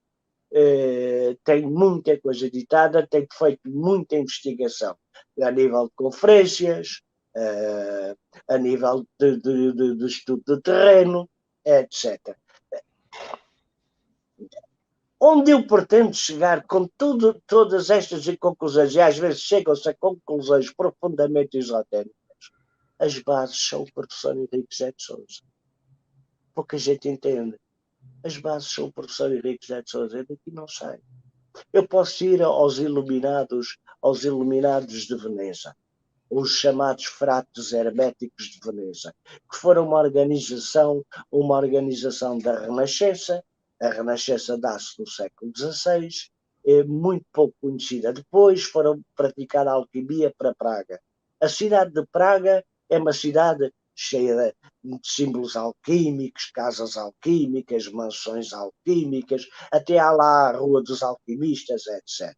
tem muita coisa editada, tem feito muita investigação a nível de conferências, a nível de estudo de terreno, etc. Onde eu pretendo chegar com todas estas conclusões, e às vezes chegam-se a conclusões profundamente esotéricas, as bases são o professor Henrique José de Sousa. Pouca gente entende. As bases são o professor Henrique José de Sousa. Eu daqui não sei. Eu posso ir aos iluminados de Veneza, os chamados frates herméticos de Veneza, que foram uma organização da Renascença. A Renascença dá-se no século XVI, muito pouco conhecida. Depois foram praticar a alquimia para Praga. A cidade de Praga é uma cidade cheia de símbolos alquímicos, casas alquímicas, mansões alquímicas, até há lá a Rua dos Alquimistas, etc.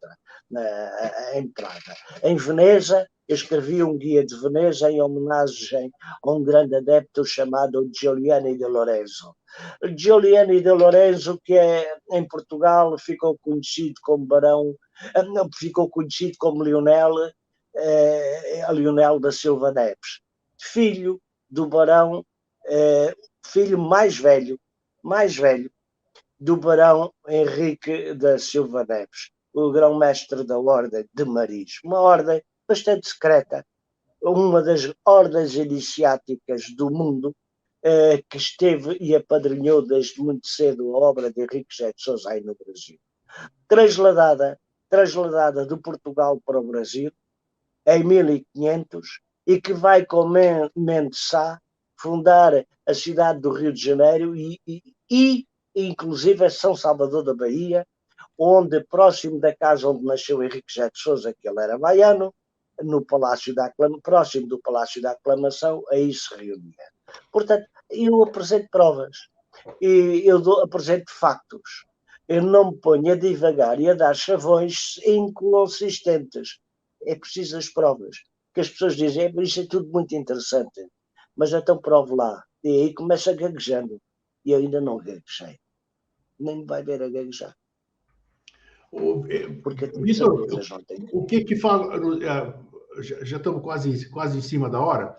Em Praga. Em Veneza, eu escrevi um guia de Veneza em homenagem a um grande adepto chamado Giuliani de Lorenzo. Giuliani de Lorenzo, que em Portugal ficou conhecido como Barão, ficou conhecido como Lionel da Silva Neves, filho do Barão, filho mais velho do Barão Henrique da Silva Neves, o grão-mestre da Ordem de Maris, uma ordem bastante secreta, uma das ordens iniciáticas do mundo, que esteve e apadrinhou desde muito cedo a obra de Henrique José de Sousa aí no Brasil. Trasladada de Portugal para o Brasil em 1500, e que vai com Mendes Sá fundar a cidade do Rio de Janeiro e inclusive São Salvador da Bahia, onde, próximo da casa onde nasceu Henrique José de Sousa, que ele era baiano, próximo do Palácio da Aclamação, aí se reunia. Portanto, eu apresento provas, e apresento factos. Eu não me ponho a divagar e a dar chavões inconsistentes. É preciso as provas. Que as pessoas dizem, isso é tudo muito interessante, mas então provo lá. E aí começa gaguejando. E eu ainda não gaguejei. Nem me vai ver a gaguejar. Porque Vitor, o que fala? Já estamos quase em cima da hora.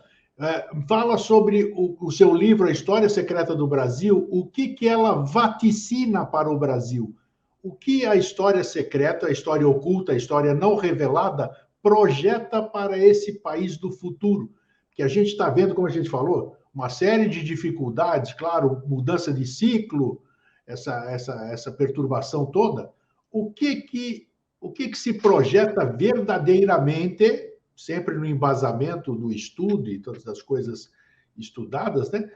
Fala sobre o seu livro, A História Secreta do Brasil, o que ela vaticina para o Brasil? O que a história secreta, a história oculta, a história não revelada projeta para esse país do futuro? Que a gente está vendo, como a gente falou, uma série de dificuldades, claro, mudança de ciclo, essa perturbação toda. O que se projeta verdadeiramente, sempre no embasamento do estudo e todas as coisas estudadas, né?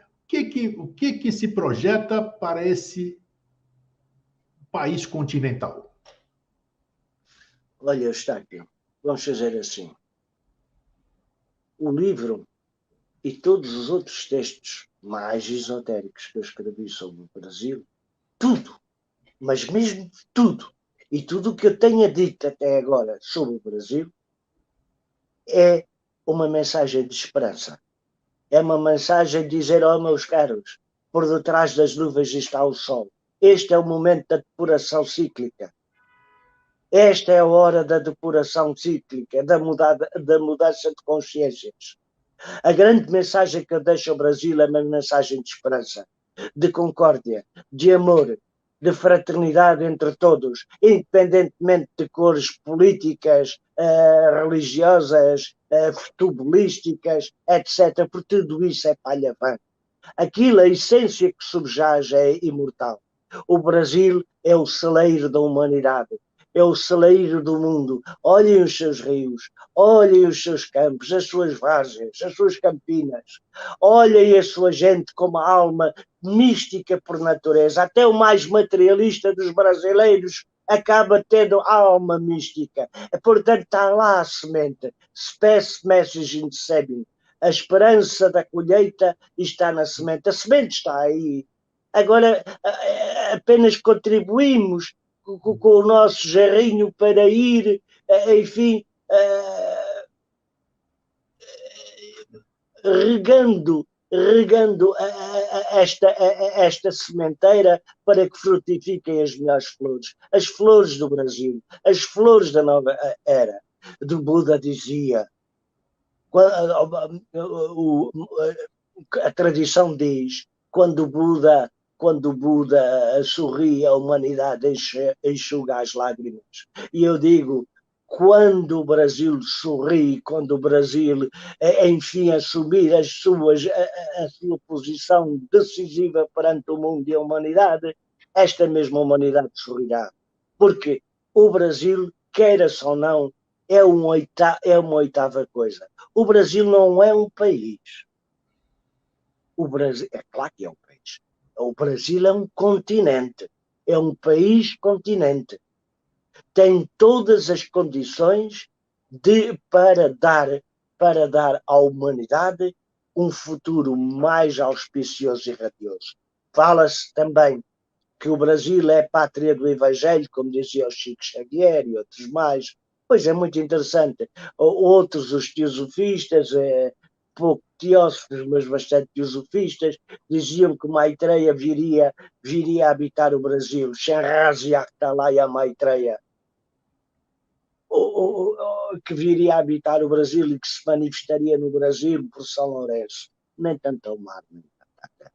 O que se projeta para esse país continental? Olha, Eustáquio, vamos fazer assim. O livro e todos os outros textos mais esotéricos que eu escrevi sobre o Brasil, tudo, mas mesmo tudo, e tudo o que eu tenha dito até agora sobre o Brasil, é uma mensagem de esperança. É uma mensagem de dizer, meus caros, por detrás das nuvens está o sol. Este é o momento da depuração cíclica. Esta é a hora da depuração cíclica, da mudança de consciências. A grande mensagem que eu deixo ao Brasil é uma mensagem de esperança, de concórdia, de amor, de fraternidade entre todos, independentemente de cores políticas, religiosas, futebolísticas, etc. Por tudo isso é palha vã. Aquilo, a essência que subjaz é imortal. O Brasil é o celeiro da humanidade, é o celeiro do mundo. Olhem os seus rios, olhem os seus campos, as suas várzeas, as suas campinas. Olhem a sua gente como a alma mística por natureza. Até o mais materialista dos brasileiros acaba tendo alma mística. Portanto, está lá a semente. Spes message in sebim. A esperança da colheita está na semente. A semente está aí. Agora, apenas contribuímos com o nosso jarrinho para ir, enfim, regando regando esta sementeira para que frutifiquem as melhores flores. As flores do Brasil, as flores da nova era. Do Buda dizia, a tradição diz, quando o Buda sorri, a humanidade enxuga as lágrimas. E eu digo, quando o Brasil sorri, quando o Brasil, enfim, assumir a sua posição decisiva perante o mundo e a humanidade, esta mesma humanidade sorrirá. Porque o Brasil, queira-se ou não, é uma oitava coisa. O Brasil não é um país. O Brasil, é claro que é um país. O Brasil é um continente. É um país-continente. Tem todas as condições para dar à humanidade um futuro mais auspicioso e radioso. Fala-se também que o Brasil é pátria do Evangelho, como dizia o Chico Xavier e outros mais. Pois é muito interessante. Outros, os teosofistas, pouco teósofos, mas bastante teosofistas, diziam que Maitreya viria a habitar o Brasil. Shanrazi Aktalaya Maitreya. Que viria a habitar o Brasil e que se manifestaria no Brasil por São Lourenço. Nem tanto ao mar, nem tanto à terra.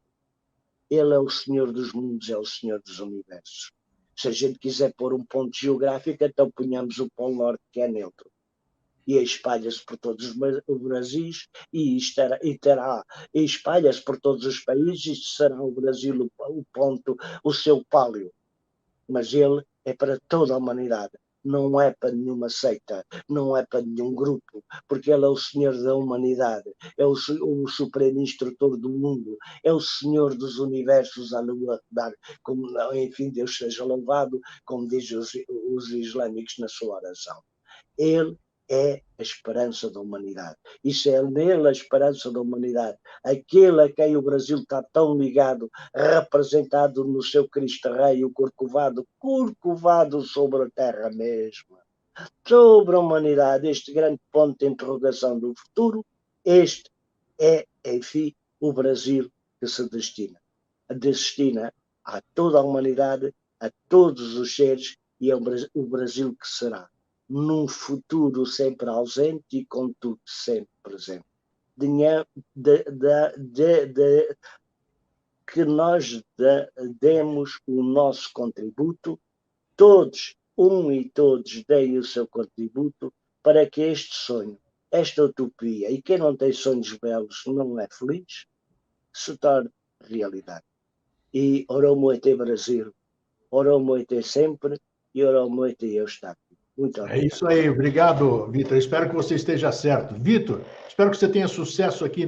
Ele é o Senhor dos mundos, é o Senhor dos universos. Se a gente quiser pôr um ponto geográfico, então ponhamos o Polo Norte, que é neutro. E espalha-se por todos os Brasis e espalha-se por todos os países e será o Brasil o ponto, o seu pálio. Mas ele é para toda a humanidade. Não é para nenhuma seita, não é para nenhum grupo, porque ele é o Senhor da humanidade, é o supremo instrutor do mundo, é o Senhor dos universos a lua dar, como, enfim, Deus seja louvado, como dizem os islâmicos na sua oração. Ele é a esperança da humanidade. Isso é nele a esperança da humanidade. Aquele a quem o Brasil está tão ligado, representado no seu Cristo Rei, o Corcovado sobre a terra mesma. Sobre a humanidade, este grande ponto de interrogação do futuro, este é, enfim, o Brasil que se destina a toda a humanidade, a todos os seres, e é o Brasil que será num futuro sempre ausente e contudo sempre presente. Que nós demos o nosso contributo, todos, e todos deem o seu contributo para que este sonho, esta utopia, e quem não tem sonhos belos não é feliz, se torne realidade. E Oromoite Brasil, Oromoite sempre, e Oromoite Eustáquio. Muito obrigado. É isso aí, obrigado, Vitor. Espero que você esteja certo. Vitor, espero que você tenha sucesso aqui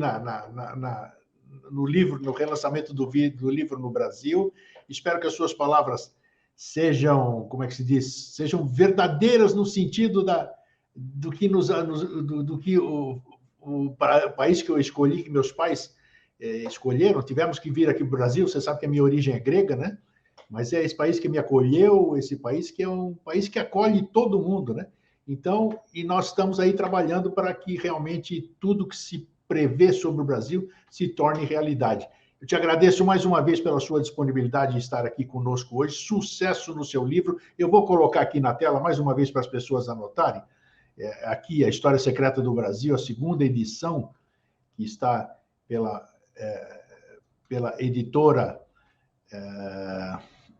no livro, no relançamento do livro no Brasil. Espero que as suas palavras sejam, como é que se diz, sejam verdadeiras no sentido do que o país que eu escolhi, que meus pais escolheram. Tivemos que vir aqui para o Brasil. Você sabe que a minha origem é grega, né? Mas é esse país que me acolheu, esse país que é um país que acolhe todo mundo, né? Então, e nós estamos aí trabalhando para que realmente tudo que se prevê sobre o Brasil se torne realidade. Eu te agradeço mais uma vez pela sua disponibilidade de estar aqui conosco hoje. Sucesso no seu livro. Eu vou colocar aqui na tela mais uma vez para as pessoas anotarem. Aqui, A História Secreta do Brasil, a segunda edição, que está pela editora...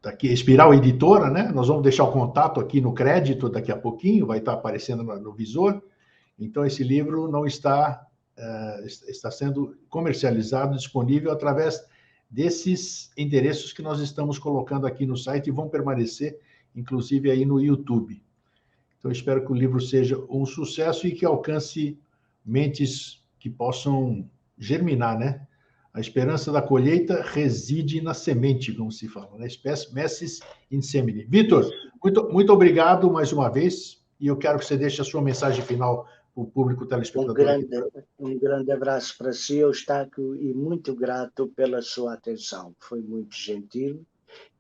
Daqui, Espiral Editora, né? Nós vamos deixar o contato aqui no crédito daqui a pouquinho, vai estar aparecendo no visor. Então, esse livro não está sendo comercializado, disponível através desses endereços que nós estamos colocando aqui no site e vão permanecer, inclusive, aí no YouTube. Então, espero que o livro seja um sucesso e que alcance mentes que possam germinar, né? A esperança da colheita reside na semente, como se fala, né? Messis in semine. Vitor, muito obrigado mais uma vez, e eu quero que você deixe a sua mensagem final para o público telespectador. Um grande abraço para si, Eustáquio, e muito grato pela sua atenção. Foi muito gentil,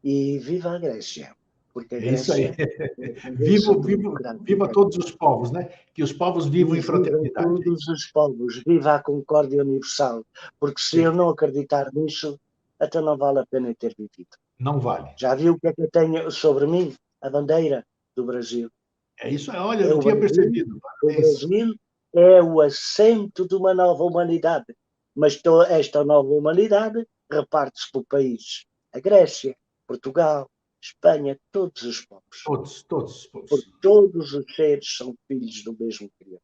e viva a Grécia! porque a É isso aí. Grécia é democrática. Viva todos os povos, né? Que os povos vivam em Vivam fraternidade. todos os povos, viva a concórdia universal, porque se eu não acreditar nisso, até não vale a pena ter vivido. Não vale. Já viu o que é que eu tenho sobre mim? A bandeira do Brasil. É isso aí. Olha, É não o tinha Brasil, percebido. o Parabéns. Brasil é o assento de uma nova humanidade. Mas esta nova humanidade reparte-se por países. A Grécia, Portugal, Espanha, todos os povos. Todos os povos. Porque todos os seres são filhos do mesmo Criador.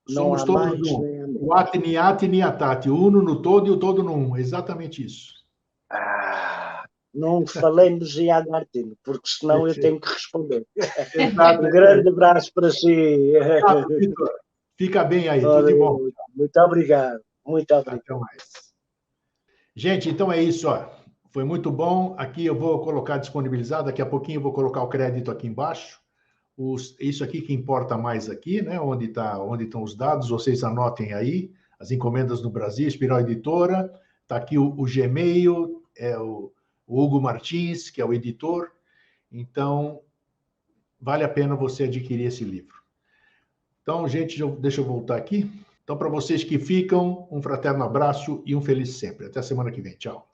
Não Somos há todos mais um. nem há menos. O ati, ati, niatati. O uno no todo e o todo no um. Exatamente isso. Não falemos em aguardente, porque senão eu tenho que responder. Exato. Um grande abraço para si. Vitor. Fica bem aí, tudo de bom. Muito obrigado. Muito obrigado. Até mais. Gente, então é isso. Ó. Foi muito bom. Aqui eu vou colocar disponibilizado. Daqui a pouquinho eu vou colocar o crédito aqui embaixo. Isso aqui que importa mais aqui, né? Onde estão os dados, vocês anotem aí. As encomendas no Brasil, Espiral Editora. Está aqui o Gmail, o Hugo Martins, que é o editor. Então, vale a pena você adquirir esse livro. Então, gente, deixa eu voltar aqui. Então, para vocês que ficam, um fraterno abraço e um feliz sempre. Até a semana que vem. Tchau.